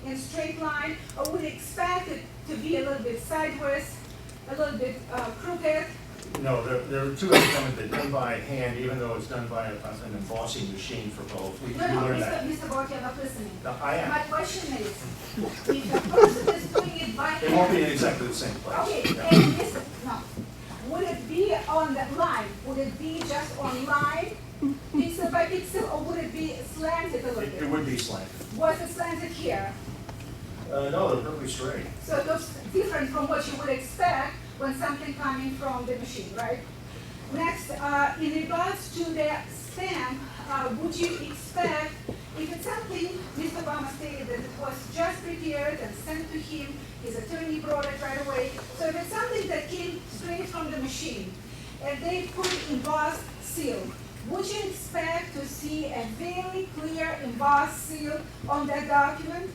in straight line, or would you expect it to be a little bit sideways, a little bit crooked? No, there are two elements that done by hand, even though it's done by an embossing machine for both. We No, no, learned that. Mr. Bott, you're not listening. No, I am. My question is, if the person is doing it by hand. It won't be in exactly the same place. Okay, No. and Mr. No. Would it be on the line? Would it be just on line, pixel by pixel, or would it be slanted a little It bit? would be slanted. Was it slanted here? No, they're perfectly straight. So it looks different from what you would expect when something coming from the machine, right? Next, in regards to the stamp, would you expect, if it's something Mr. Obama stated that it was just prepared and sent to him, his attorney brought it right away, so if it's something that came straight from the machine, and they put embossed seal, would you expect to see a very clear embossed seal on that document?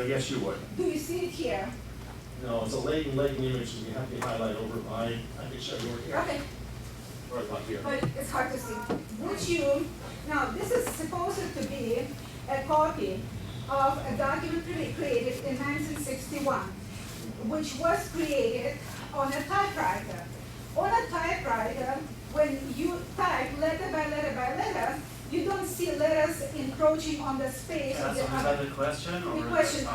Yes, you would. Do you see it here? No, it's a latent image that you have to highlight over by, I can show you over here. Okay. Or about here. But it's hard to see. Would you, now this is supposed to be a copy of a document created in 1961, which was created on a typewriter. On a typewriter, when you type letter by letter by letter, you don't see letters encroaching on the space of the other. The question or? The question,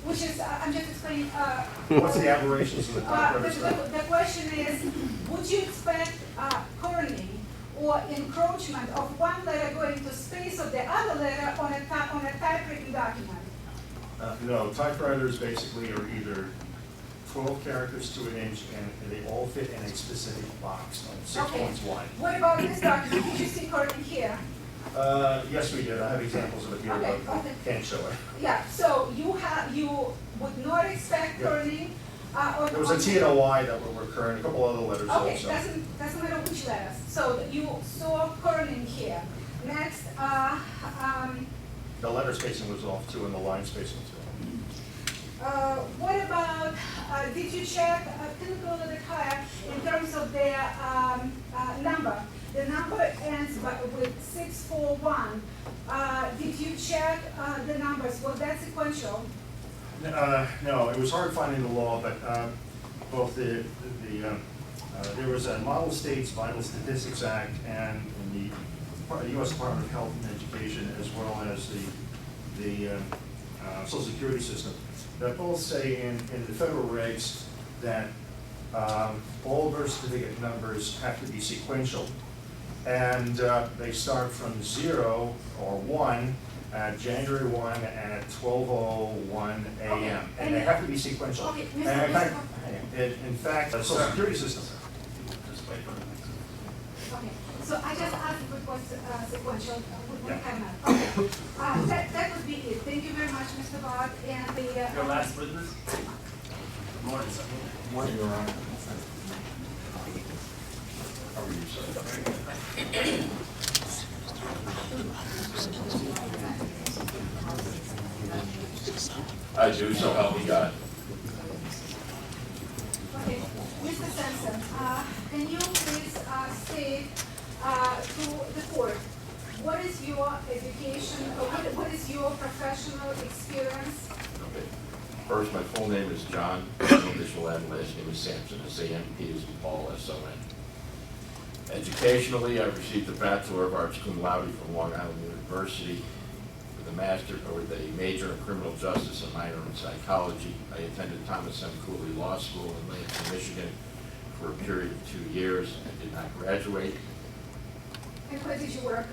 which is, I'm just explaining. What's the aberrations of the typewriter stuff? The question is, would you expect kerning or encroachment of one letter going to space of the other letter on a typewritten document? No, typewriters basically are either 12 characters to an inch, and they all fit in a specific box, 6 Okay. points wide. What about this document? Did you see kerning here? Yes, we did. I have examples of it here, Okay, but okay. can't show it. Yeah, so you would not expect Yeah. kerning on. There was a T and a Y that were recurring, a couple other letters Okay, also. doesn't matter which letters. So you saw kerning here. Next, The letter spacing was off too, and the line spacing too. what about, did you check, can you go a little bit higher in terms of the number? The number ends with 641. Did you check the numbers? Was that sequential? No, it was hard finding the law, but both there was a Model States Vital Statistics Act and in the U.S. Department of Health and Education, as well as the Social Security system, that both say in the federal regs that all birth certificate numbers have to be sequential. And they start from 0 or 1 at January 1 and at 12:01 a.m. Okay. And they have to be sequential. Okay, And Mr. in fact, the Social Security system. Just wait for the next one. Okay, so I just asked if it was sequential. We Yeah. have not. Okay, that would be it. Thank you very much, Mr. Bott, and the. Your last witness? Morning, sir. Morning, Your Honor. How are you, sir? I do, so help me God. Okay, Mr. Sampson, can you please state to the court, what is your education, or what is your professional experience? Okay. First, my full name is John, official and last name is Sampson, S-A-M-P as in Paul, S-O-N. Educationally, I received a Bachelor of Arts cum laude from Long Island University with a major in criminal justice and minor in psychology. I attended Thomas M. Cooley Law School in Lansing, Michigan for a period of 2 years and did not graduate. And where did you work?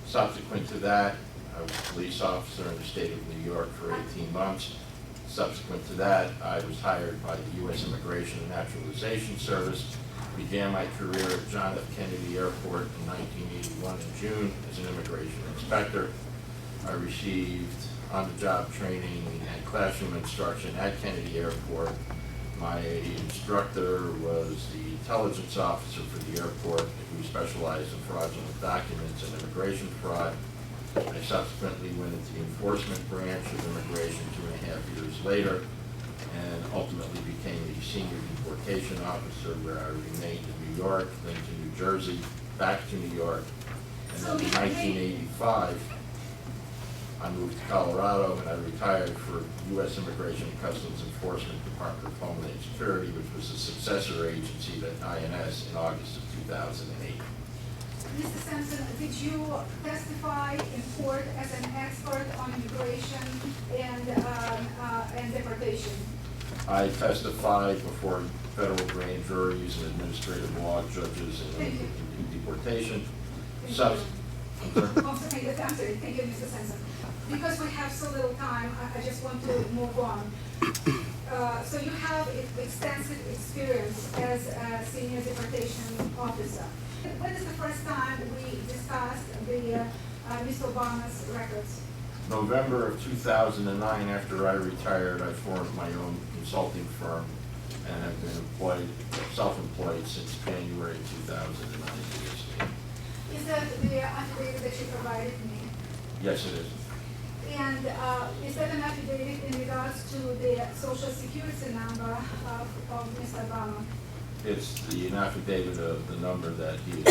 Subsequent to that, I was a police officer in the state of New York for 18 months. Subsequent to that, I was hired by the U.S. Immigration and Naturalization Service. Began my career at John F. Kennedy Airport in 1981 in June as an immigration inspector. I received on-the-job training and classroom instruction at Kennedy Airport. My instructor was the intelligence officer for the airport, who specialized in fraudulent documents and immigration fraud. I subsequently went into the enforcement branch of immigration 2.5 years later, and ultimately became the senior deportation officer, where I remained in New York, then to New Jersey, back to New York, and then in 1985, I moved to Colorado and I retired for U.S. Immigration and Customs Enforcement, Department of Homeland Security, which was a successor agency to INS in August of 2008. Mr. Sampson, did you testify in court as an expert on immigration and deportation? I testified before federal grand juries and administrative law judges in deportation. Thank Sub- you. I'm sorry? Oh, sorry. Thank you, Mr. Sampson. Because we have so little time, I just want to move on. So you have extensive experience as a senior deportation officer. When is the first time we discussed the Mr. Obama's records? November of 2009, after I retired, I formed my own consulting firm and have been self-employed since January 2009. Is that the affidavit that you provided me? Yes, it is. And is that an affidavit in regards to the social security number of Mr. Obama? It's an affidavit of the number that he is.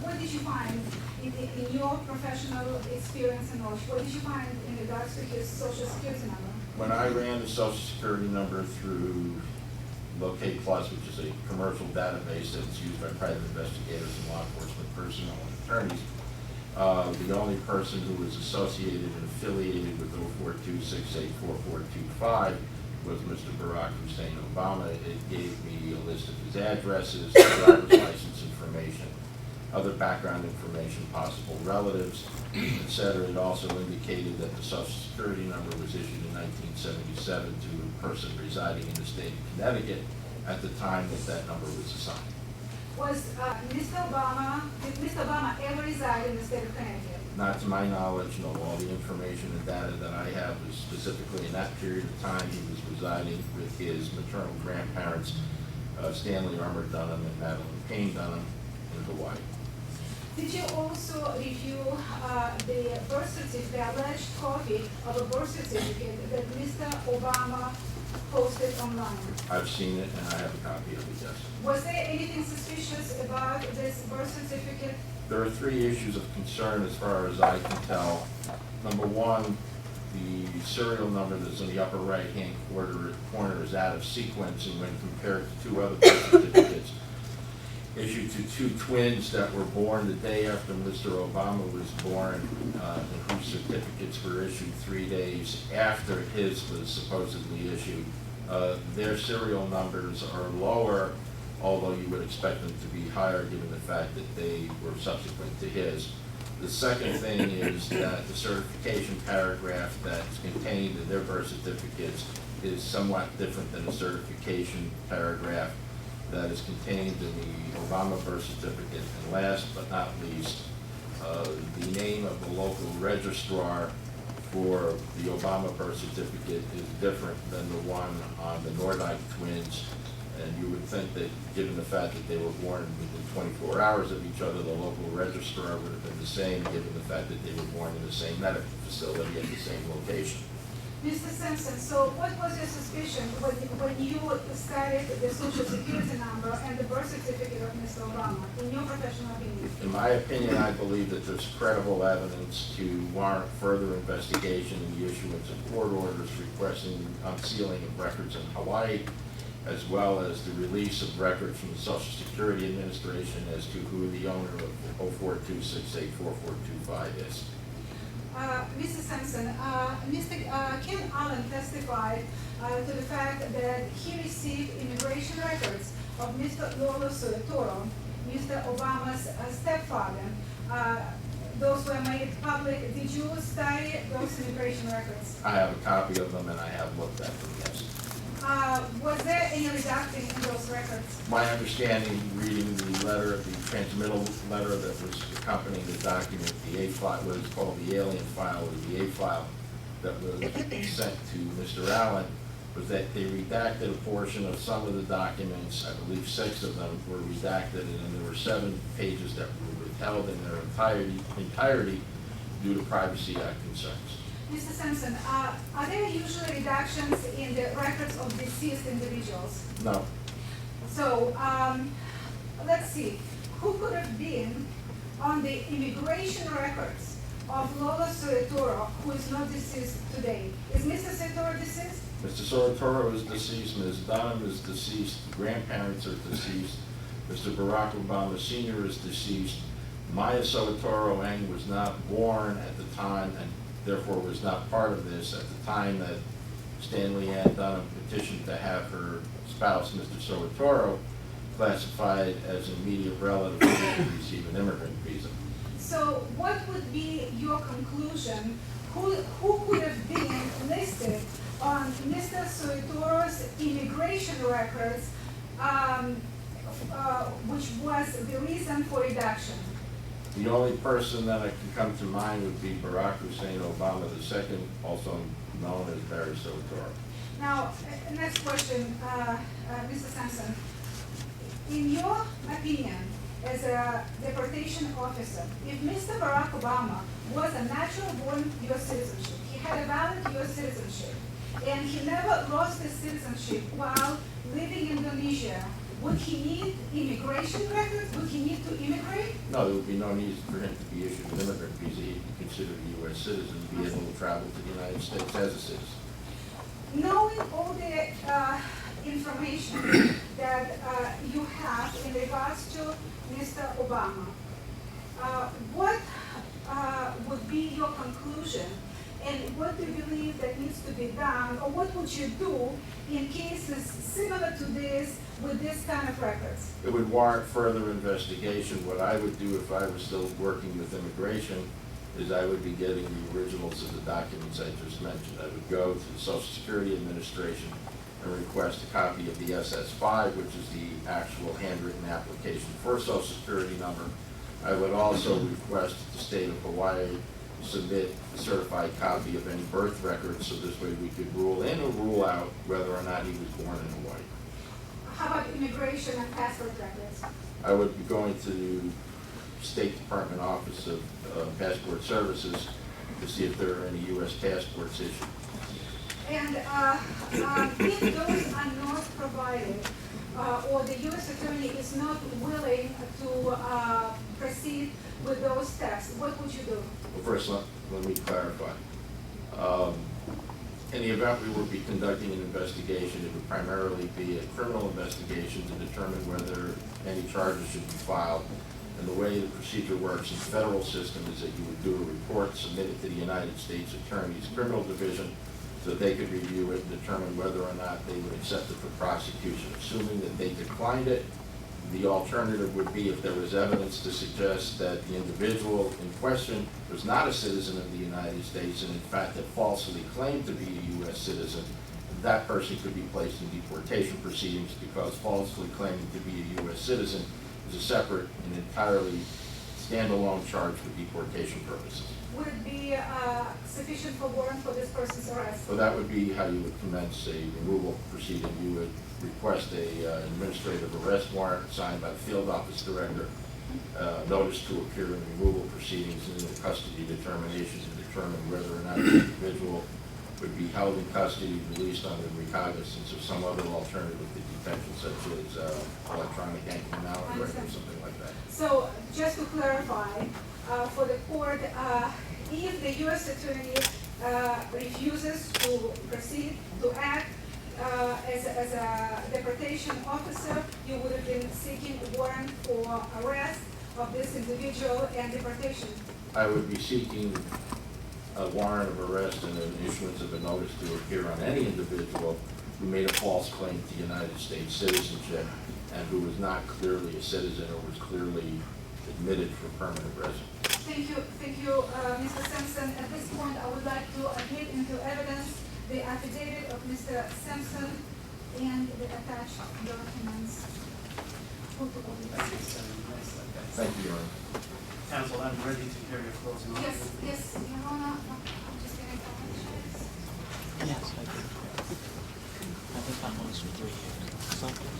What did you find in your professional experience and knowledge? What did you find in regards to his social security number? When I ran the social security number through Locate Plus, which is a commercial database that's used by private investigators and law enforcement personnel and attorneys, the only person who was associated and affiliated with 042684425 was Mr. Barack Hussein Obama. It gave me a list of his addresses, driver's license information, other background information, possible relatives, etc. It also indicated that the Social Security number was issued in 1977 to a person residing in the state of Connecticut at the time that number was assigned. Did Mr. Obama ever reside in the state of Connecticut? Not to my knowledge, no. All the information and data that I have is specifically in that period of time he was residing with his maternal grandparents, Stanley Armour Dunham and Madeline Payne Dunham, in Hawaii. Did you also review the birth certificate, the alleged copy of a birth certificate that Mr. Obama posted online? I've seen it and I have a copy of it, yes. Was there anything suspicious about this birth certificate? There are three issues of concern as far as I can tell. Number one, the serial number that's in the upper right-hand corner is out of sequence, and when compared to two other birth certificates issued to two twins that were born the day after Mr. Obama was born, and whose certificates were issued 3 days after his was supposedly issued, their serial numbers are lower, although you would expect them to be higher given the fact that they were subsequent to his. The second thing is that the certification paragraph that's contained in their birth certificates is somewhat different than the certification paragraph that is contained in the Obama birth certificate. And last but not least, the name of the local registrar for the Obama birth certificate is different than the one on the Nordyke twins. And you would think that, given the fact that they were born within 24 hours of each other, the local registrar would have been the same, given the fact that they were born in the same medical facility at the same location. Mr. Simpson, so what was your suspicion when you studied the social security number and the birth certificate of Mr. Obama, in your professional opinion? In my opinion, I believe that there's credible evidence to warrant further investigation in the issuance of court orders requesting unsealing of records in Hawaii, as well as the release of records from the Social Security Administration as to who the owner of 042684425 is. Mr. Simpson, Ken Allen testified to the fact that he received immigration records of Mr. Lolo Soetoro, Mr. Obama's stepfather. Those were made public. Did you study those immigration records? I have a copy of them and I have looked at them, yes. Was there any redacting in those records? My understanding, reading the letter, the transmittal letter that was accompanying the document, the A file, what is called the alien file, or the A file, that was sent to Mr. Allen, was that they redacted a portion of some of the documents. I believe 6 of them were redacted, and then there were 7 pages that were withheld in their entirety due to Privacy Act concerns. Mr. Simpson, are there usually reductions in the records of deceased individuals? No. So, let's see, who could have been on the immigration records of Lola Soetoro, who is not deceased today. Is Mr. Soetoro deceased? Mr. Soetoro is deceased, Ms. Dunham is deceased, the grandparents are deceased, Mr. Barack Obama Sr. is deceased. Maya Soetoro Eng was not born at the time and therefore was not part of this at the time that Stanley Ann Dunham petitioned to have her spouse, Mr. Soetoro, classified as an immediate relative who could receive an immigrant visa. So what would be your conclusion? Who could have been listed on Mr. Soetoro's immigration records, which was the reason for reduction? The only person that I can come to mind would be Barack Hussein Obama II, also known as Barry Soetoro. Now, next question, Mr. Sampson. In your opinion, as a deportation officer, if Mr. Barack Obama was a natural-born U.S. citizenship, he had a valid U.S. citizenship, and he never lost his citizenship while living in Indonesia, would he need immigration records? Would he need to immigrate? No, there would be no need for him to be issued an immigrant visa. He'd be considered a U.S. citizen, be able to travel to the United States as a citizen. Knowing all the information that you have in regards to Mr. Obama, what would be your conclusion, and what do you believe that needs to be done, or what would you do in cases similar to this with this kind of records? It would warrant further investigation. What I would do if I was still working with immigration is I would be getting the originals of the documents I just mentioned. I would go to the Social Security Administration and request a copy of the SS-5, which is the actual handwritten application for a Social Security number. I would also request the state of Hawaii submit a certified copy of any birth records, so this way we could rule in or rule out whether or not he was born in Hawaii. How about immigration and passport records? I would be going to the State Department Office of Passport Services to see if there are any U.S. passports issued. And if those are not provided, or the U.S. Attorney is not willing to proceed with those steps, what would you do? Well, first, let me clarify. In the event we would be conducting an investigation, it would primarily be a criminal investigation to determine whether any charges should be filed. And the way the procedure works in the federal system is that you would do a report, submit it to the United States Attorney's Criminal Division, so that they could review it and determine whether or not they would accept it for prosecution. Assuming that they declined it, the alternative would be if there was evidence to suggest that the individual in question was not a citizen of the United States and in fact had falsely claimed to be a U.S. citizen, that person could be placed in deportation proceedings, because falsely claiming to be a U.S. citizen is a separate and entirely standalone charge for deportation purposes. Would it be sufficient for warrant for this person's arrest? So that would be how you would commence a removal proceeding. You would request a administrative arrest warrant signed by the field office director, notice to appear in removal proceedings, and then a custody determination to determine whether or not the individual would be held in custody, released under recognizance of some other alternative to detention, such as electronic ankle-mounted record or something like that. So just to clarify, for the court, if the U.S. Attorney refuses to proceed to act as a deportation officer, you would have been seeking a warrant for arrest of this individual and deportation. I would be seeking a warrant of arrest and an issuance of a notice to appear on any individual who made a false claim to United States citizenship and who was not clearly a citizen or was clearly admitted for permanent residence. Thank you, Mr. Sampson. At this point, I would like to admit into evidence the affidavit of Mr. Sampson and the attached documents. Thank you, Your Honor. Counsel, I'm ready to hear your closing argument. Yes, Your Honor, I'm just going to apologize. Yes, I did. I think I'm on for 3 years. Something.